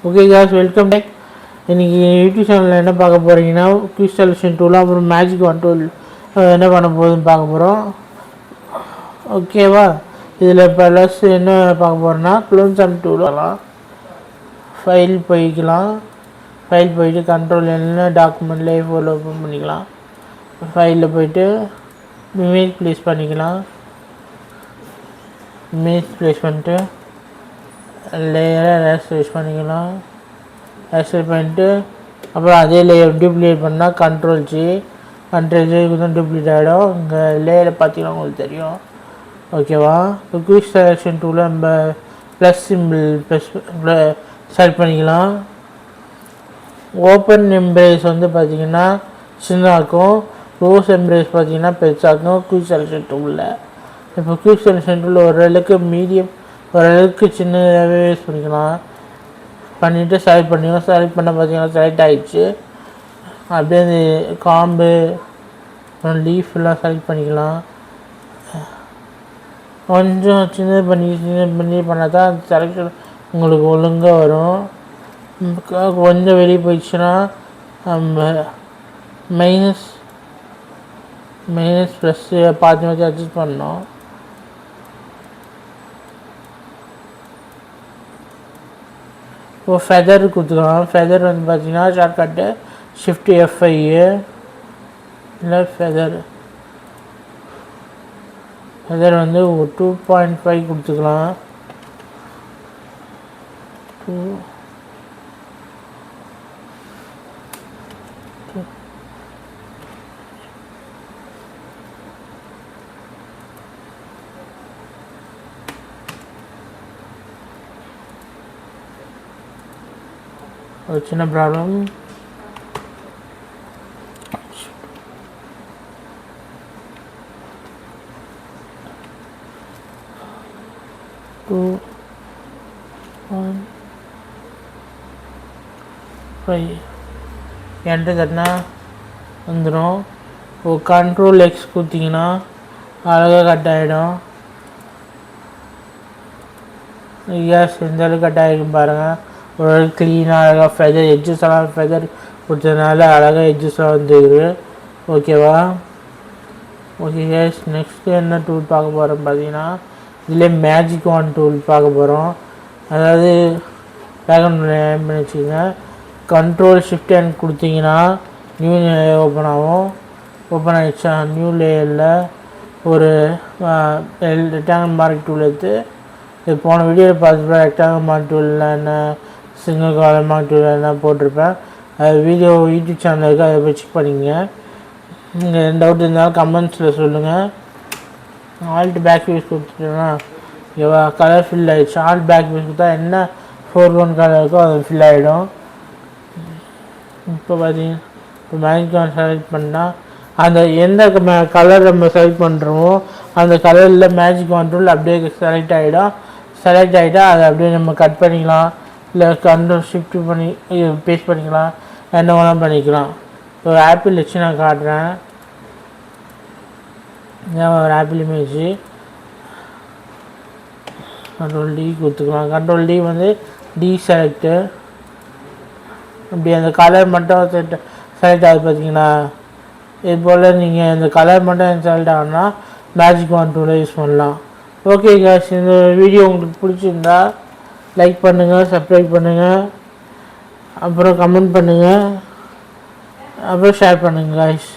Okay guys, welcome back. இன்றைக்கி YouTube சேனலில் என்ன பார்க்க போகிறீங்கன்னா, குயிக் செலெக்ஷன் டூல் அப்புறம் மேஜிக் ஒன் டூல் என்ன பண்ண போகுதுன்னு பார்க்க போகிறோம். ஓகேவா? இதில் ப்ளஸ் என்ன பார்க்க போகிறோன்னா, க்ளோன் சம் டூலாம் ஃபைல் போய்க்கலாம். ஃபைல் போயிட்டு கண்ட்ரோல் என்ன டாக்குமெண்ட்டில் A4 ஓப்பன் பண்ணிக்கலாம். ஃபைலில் போயிட்டு இமேஜ் ப்ளேஸ் பண்ணிக்கலாம். இமேஜ் ப்ளேஸ் பண்ணிட்டு லேயரை ரேஸ்ட் பண்ணிக்கலாம். ரேஸ்ட் பண்ணிட்டு அப்புறம் அதே லேயர் டூப்ளிகேட் பண்ணால் கண்ட்ரோல் ஜி தான் டூப்ளிகேட் ஆகிடும். இங்கே லேயரை பார்த்தீங்கன்னா உங்களுக்கு தெரியும். ஓகேவா? இப்போ குயிக் செலெக்ஷன் டூவில் நம்ம ப்ளஸ் சிம்பிள் செலக்ட் பண்ணிக்கலாம். ஓப்பன் எம்ப்ரேஸ் பார்த்திங்கன்னா சின்னதாக்கும், க்ளோஸ் எம்ப்ரேஸ் பார்த்திங்கன்னா பெருசாக்கும் குயிக் செலெக்ஷன் டூலில். இப்போ குயிக் செலெக்ஷன் டூலில் ஓரளவுக்கு மீடியம் ஓரளவுக்கு சின்னதாகவே யூஸ் பண்ணிக்கலாம். பண்ணிவிட்டு செலக்ட் பண்ணிக்கலாம். செலக்ட் பண்ண பார்த்தீங்கன்னா செலக்ட் ஆகிடுச்சு. அப்படியே அந்த காம்பு லீஃப்லாம் செலக்ட் பண்ணிக்கலாம். கொஞ்சம் சின்ன பண்ணி பண்ணால் தான் அந்த செலக்ஷன் உங்களுக்கு ஒழுங்காக வரும். கொஞ்சம் வெளியே போயிடுச்சுன்னா நம்ம மைனஸ் ப்ளஸ் பார்த்து அட்ஜஸ்ட் பண்ணோம். இப்போ ஃபெதர் கொடுத்துக்கலாம். ஃபெதர் பார்த்தீங்கன்னா ஷார்ட்கட்டு ஷிஃப்ட் F5 இல்லை ஃபெதர் 2.5 கொடுத்துக்கலாம். ஒரு சின்ன ப்ராப்ளம். என்ட்ரு தட்டினா வந்துடும். இப்போ கண்ட்ரோல் X கொடுத்தீங்கன்னா அழகாக கட் ஆகிடும். எஸ், எந்த அளவுக்கு கட் ஆகிடும் பாருங்கள். ஒரு க்ளீனாக அழகாக ஃபெதர் எட்ஜஸ் எல்லாம் ஃபெதர் கொடுத்ததுனால அழகாக எட்ஜஸ்லாம் வந்துருக்கு. ஓகேவா? ஓகே கேஸ், நெக்ஸ்ட்டு என்ன டூல் பார்க்க போகிறோம் பார்த்தீங்கன்னா, இதில் மேஜிக் ஒன் டூல் பார்க்க போகிறோம். அதாவது பேக்ரவுண்ட் ஏம் பண்ணி வச்சுக்கோங்க. கண்ட்ரோல் ஷிஃப்ட் அண்ட் கொடுத்தீங்கன்னா நியூ ஓப்பன் ஆகும். ஓப்பன் ஆகிடுச்சா? நியூ லேயரில் ஒரு ரெக்டாங்கிள் மார்க் டூல் எடுத்து, இது போன வீடியோவில் பார்த்துப்பேன். ரெக்டாங்கிள் மார்க் டூலில் என்ன, சிங்கிள் காலம் மார்க் டூலில் என்ன போட்டிருப்பேன். அது வீடியோ யூடியூப் சேனல் இருக்குது, அதை போய் செக் பண்ணிக்கங்க. நீங்கள் எந்த டவுட் இருந்தாலும் கமெண்ட்ஸில் சொல்லுங்கள். ஆல்ட் பேக் யூஸ் கொடுத்துட்டோன்னா எவ்வளோ கலர் ஃபில் ஆகிடுச்சு. ஆல்ட் பேக் யூஸ் கொடுத்தா என்ன ஃபோர்க்ரவுண்ட் கலர் இருக்கோ அது ஃபில் ஆகிடும். இப்போ பார்த்தீங்கன்னா இப்போ மேஜிக் ஒன் செலக்ட் பண்ணால் அந்த எந்த கலர் நம்ம செலக்ட் பண்ணுறோமோ அந்த கலரில் மேஜிக் ஒன் டூல் அப்படியே செலக்ட் ஆகிடும். செலக்ட் ஆகிட்டால் அதை அப்படியே நம்ம கட் பண்ணிக்கலாம். இல்லை கண்ட்ரோல் ஷிஃப்ட் பண்ணி பேஸ்ட் பண்ணிக்கலாம். என்ன வேணால் பண்ணிக்கலாம். இப்போ ஆப்பிள் வச்சு நான் காட்டுறேன். ஒரு ஆப்பிள் இமேஜ் கண்ட்ரோல் D கொடுத்துக்கலாம். Control D D select. அப்படி அந்த கலர் மட்டும் செலக்ட் ஆகுது பார்த்தீங்கன்னா. இது போல் நீங்கள் இந்த கலர் மட்டும் செலக்ட் ஆகணும்னா மேஜிக் ஒன் டூலை யூஸ் பண்ணலாம். ஓகே காய்ஸ், இந்த வீடியோ உங்களுக்கு பிடிச்சிருந்தா லைக் பண்ணுங்கள், சப்ஸ்கிரைப் பண்ணுங்கள், அப்புறம் கமெண்ட் பண்ணுங்கள், அப்புறம் ஷேர் பண்ணுங்கள் காய்ஸ்.